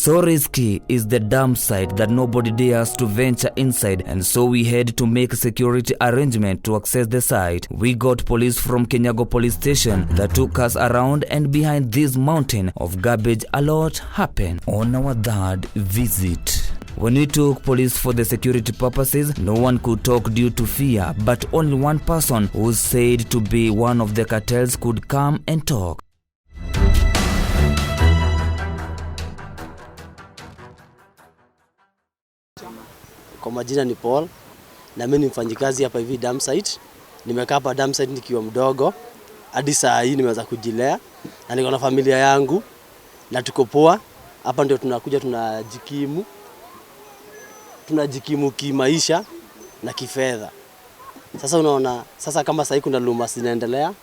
So risky is the dump site that nobody dares to venture inside, and so we had to make a security arrangement to access the site. We got police from Kenyago police station that took us around, and behind this mountain of garbage a lot happened on our third visit. When we took police for the security purposes, no one could talk due to fear, but only one person who was said to be one of the cartels could come and talk. Kwa majina ni Paul, na mimi ni mfanyikazi hapa hivi dump site. Nimekaa hapa dump site nikiwa mdogo, hadi saa hii nimeweza kujilea, na niko na familia yangu, na tuko poa. Hapa ndio tunakuja tunajikimu kimaisha na kifedha. Sasa unaona, sasa kama sasa kuna luma zinaendelea,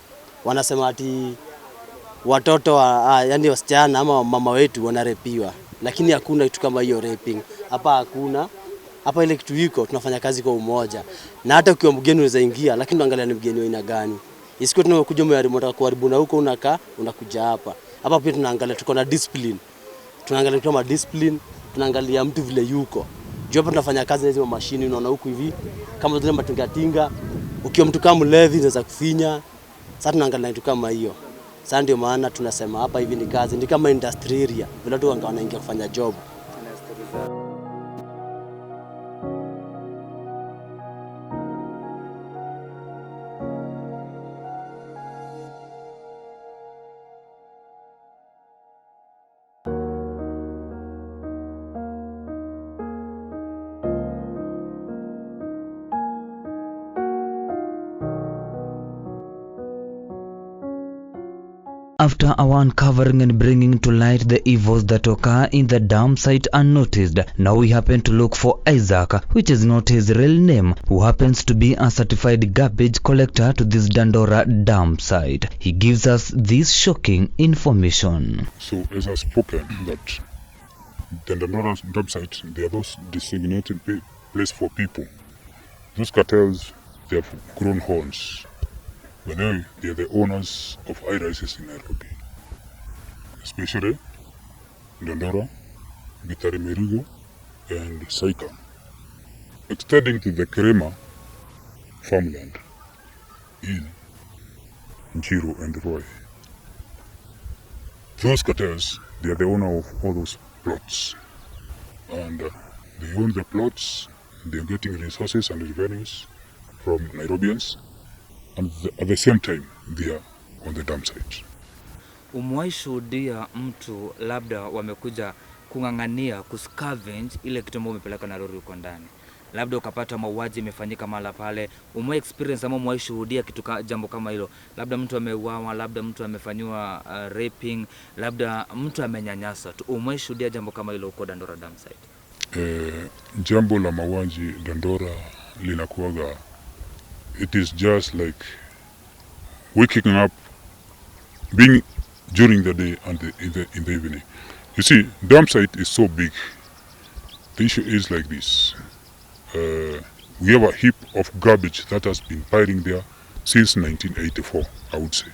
wanasema ati watoto yani wasichana ama mama wetu wanarepiwa, lakini hakuna kitu kama hiyo raping. Hapa hakuna. Hapa ile kitu iko tunafanya kazi kwa umoja. Na hata ukiwa mgeni unaweza ingia, lakini angalia ni mgeni wa aina gani. Isiko tunakuja mwa kuharibu na huko unakaa unakuja hapa. Hapa pia tunaangalia tuko na discipline. Tunaangalia kama discipline, tunaangalia mtu vile yuko. Juu hapa tunafanya kazi na hizo mashini unaona huku hivi. Kama zile matinga, ukiwa mtu kama mlevi unaweza kufinya. Sasa tunaangalia kitu kama hiyo. Sasa ndio maana tunasema hapa hivi ni kazi, ni kama industry area. Vile watu wanaingia kufanya job. After our uncovering and bringing to light the evils that occur in the dump site unnoticed, now we happen to look for Isaac, which is not his real name, who happens to be a certified garbage collector to this Dandora dump site. He gives us this shocking information. So as I've spoken that the Dandora dump site, they are those designated place for people. Those cartels, they have grown horns. But now they are the owners of high-rises in Nairobi, especially Dandora, Gitari Merigo, and Saika, extending to the Kerema farmland in Njiru and Roy. Those cartels, they are the owner of all those plots, and they own the plots. They are getting resources and revenues from Nairobians. And at the same time, they are on the dump site. Umewahi shuhudia mtu labda wamekuja kung'ang'ania kuscavenge ile kitu ambayo umepeleka na lori huko ndani? Labda ukapata mauaji imefanyika mahali pale. Umewahi experience ama umewahi shuhudia jambo kama hilo? Labda mtu ameuawa, labda mtu amefanywa raping, labda mtu amenyanyaswa. Umewahi shuhudia jambo kama hilo huko Dandora dump site? Jambo la mauaji Dandora linakuwaga, it is just like waking up, being during the day and in the evening. You see, dump site is so big. The issue is like this. We have a heap of garbage that has been piling there since 1984, I would say.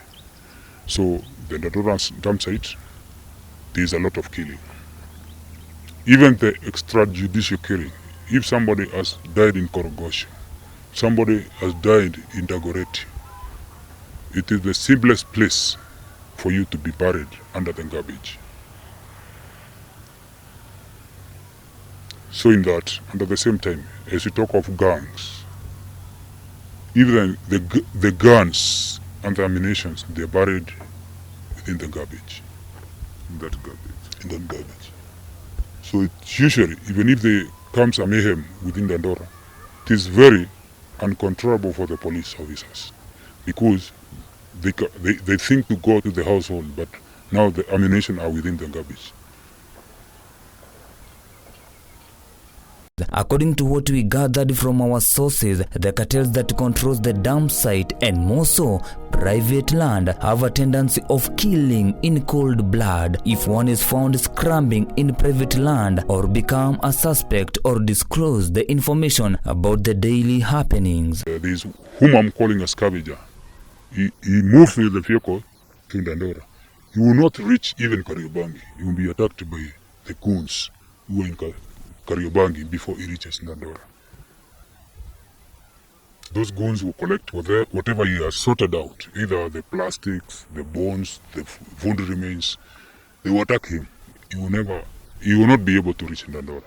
So the Dandora dump site, there is a lot of killing. Even the extrajudicial killing. If somebody has died in Korogosho, somebody has died in Dagoretti, it is the simplest place for you to be buried under the garbage. So in that, and at the same time, as you talk of gangs, even the guns and the ammunitions, they're buried within the garbage. In that garbage. So it's usually, even if there comes a mayhem within Dandora, it is very uncontrollable for the police officers, because they think to go to the household, but now the ammunition are within the garbage. According to what we gathered from our sources, the cartels that controls the dump site, and more so private land, have a tendency of killing in cold blood if one is found scrambling in private land or become a suspect or disclose the information about the daily happenings. There is whom I'm calling a scavenger. He moves with the vehicle to Dandora. He will not reach even Kariobangi. He will be attacked by the goons who are in Kariobangi before it reaches Dandora. Those goons will collect whatever he has sorted out, either the plastics, the bones, the wound remains. They will attack him. He will not be able to reach Dandora.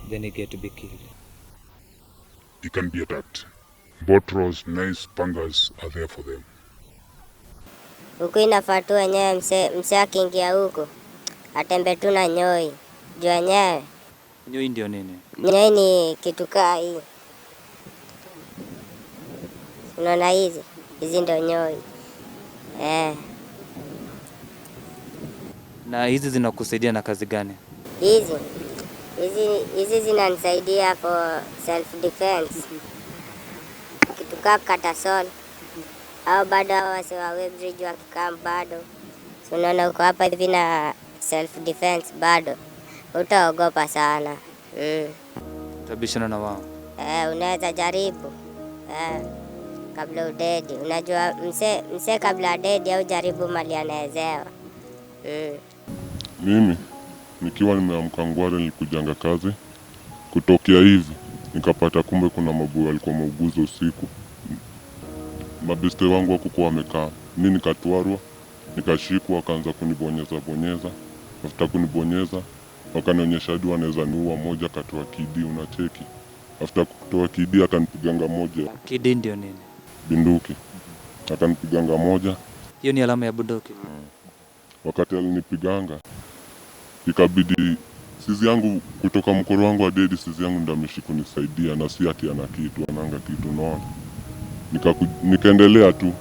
Then he get to be killed. He can be attacked. Botros, knives, pangas are there for them. Huku inafaa tu wenyewe mse akiingia huku atembe tu na nyoi. Juu wenyewe. Nyoi ndio nini? Nyoi ni kitu kaa hii. Unaona hizi ndio nyoi. Na hizi zinakusaidia na kazi gani? Hizi zinanisaidia for self defense. Kitu kaa katasol. Au bado wase wa Webridge wakikam bado. So unaona uko hapa hivi na self defense bado. Utaogopa sana. Tabishana na wao. Unaweza jaribu. Kabla udedi. Unajua mse kabla udedi au jaribu mali anaezewa. Mimi nikiwa nimeamka Ngware nilikujanga kazi. Kutokea hivi nikapata kumbe kuna mabu walikuwa mauguza usiku. Mabeste wangu hakukuwa wamekaa. Mimi nikatwarwa, nikashikwa, wakaanza kunibonyeza. After kunibonyeza wakanionyesha hadi wanaweza niua, moja katoa kidi, unacheki. After kutoa kidi akanipiganga moja. Kidi ndio nini? Binduki. Akanipiganga moja. Hiyo ni alama ya bunduki. Wakati alinipiganga ikabidi sisi yangu kutoka mkoro wangu wa dedi, sisi yangu ndio ameshikunisaidia na si ati ana kitu, ananga kitu naona. Nikaendelea tu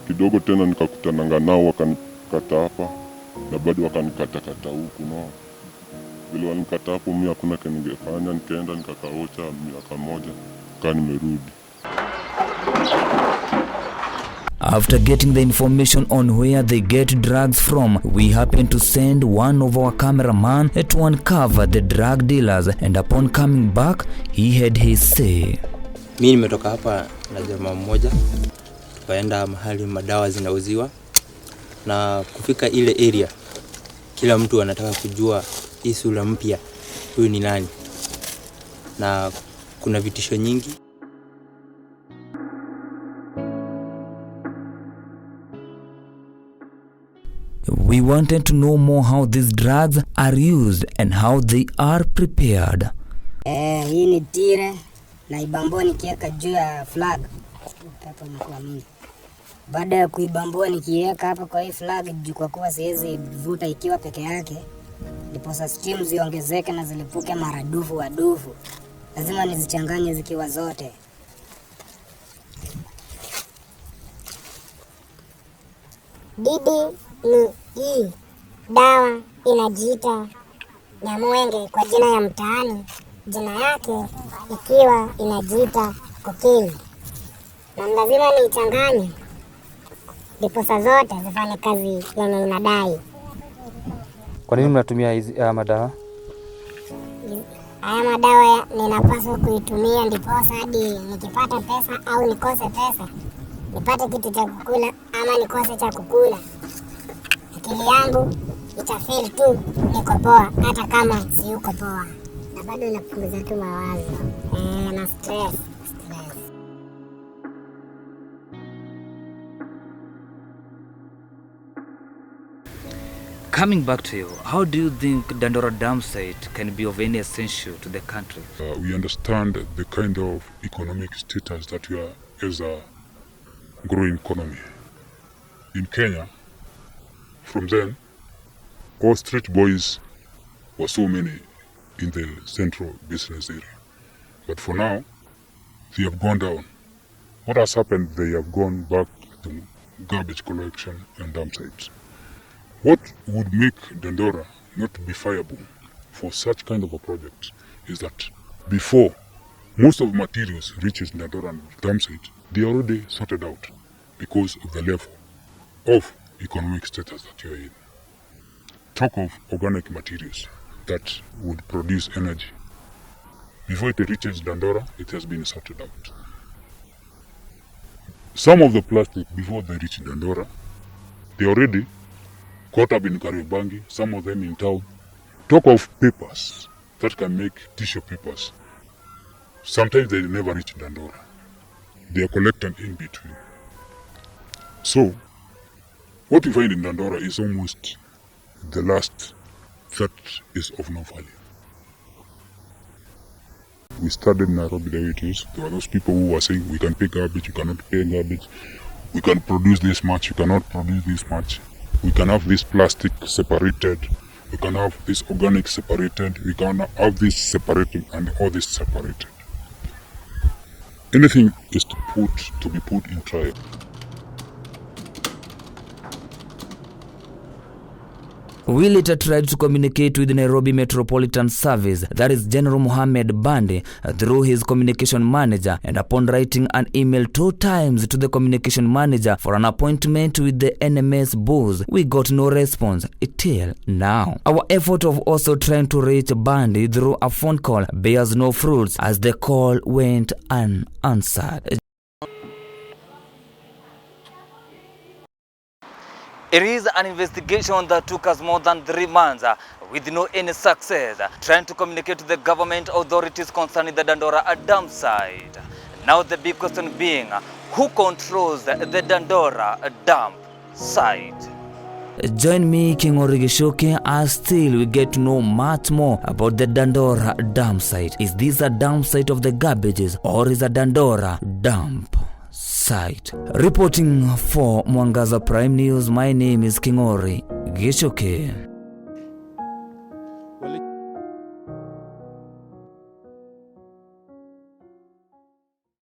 kidogo, tena nikakutananga nao wakanikata hapa na bado wakanikata huku no. Vile wanikata hapo mimi hakuna kitu ningefanya, nikaenda nikakaocha miaka moja kaa nimerudi. After getting the information on where they get drugs from, we happened to send one of our cameraman to uncover the drug dealers, and upon coming back, he had his say. Mimi nimetoka hapa na jamaa mmoja, tukaenda mahali madawa zinauziwa, na kufika ile area kila mtu anataka kujua hii sura mpya huyu ni nani, na kuna vitisho nyingi. We wanted to know more how these drugs are used and how they are prepared. Hii ni tire na ibamboa nikiweka juu ya flag. Hapo mkoa mingi. Baada ya kuibamboa nikiweka hapa kwa hii flag juu, kwa kuwa siwezi vuta ikiwa peke yake, ndiposa steam ziongezeke na zilipuke maradufu wadufu. Lazima nizichanganye zikiwa zote. Bibi ni hii dawa inajiita Nyamwenge kwa jina ya mtaani, jina yake ikiwa inajiita cocaine. Na lazima niichanganye ndiposa zote zifanye kazi yenye inadai. Kwa nini mnatumia hizi madawa? Haya madawa ninapaswa kuitumia ndiposa hadi nikipata pesa au nikose pesa, nipate kitu cha kukula ama nikose cha kukula, akili yangu itafeel tu niko poa hata kama si uko poa, na bado inapunguza tu mawazo na stress. Coming back to you, how do you think Dandora Dam site can be of any essential to the country? We understand the kind of economic status that we are as a growing economy. In Kenya, from then, all street boys were so many in the central business area. But for now, they have gone down. What has happened? They have gone back to garbage collection and dump sites. What would make Dandora not be viable for such kind of a project is that before most of the materials reaches Dandora and dump site, they are already sorted out because of the level of economic status that you are in. Talk of organic materials that would produce energy. Before it reaches Dandora, it has been sorted out. Some of the plastic, before they reach Dandora, they already caught up in Kariobangi, some of them in town. Talk of papers that can make tissue papers. Sometimes they never reach Dandora. They are collected in between. So, what we find in Dandora is almost the last that is of no value. We started Nairobi the way it is. There were those people who were saying we can pay garbage, you cannot pay garbage. We can produce this much, you cannot produce this much. We can have this plastic separated. We can have this organic separated. We can have this separated and all this separated. Anything is to be put in trial. We later tried to communicate with Nairobi Metropolitan Service, that is General Mohammed Bande, through his communication manager, and upon writing an email 2 times to the communication manager for an appointment with the NMS boss, we got no response till now. Our effort of also trying to reach Bande through a phone call bears no fruits as the call went unanswered. It is an investigation that took us more than 3 months with no any success, trying to communicate to the government authorities concerning the Dandora dam site. Now the big question being, who controls the Dandora dam site? Join me, King'ori Gishuki, as still we get to know much more about the Dandora dam site. Is this a dam site of the garbages or is a Dandora dump site? Reporting for Mwangaza Prime News, my name is King'ori Gishuki.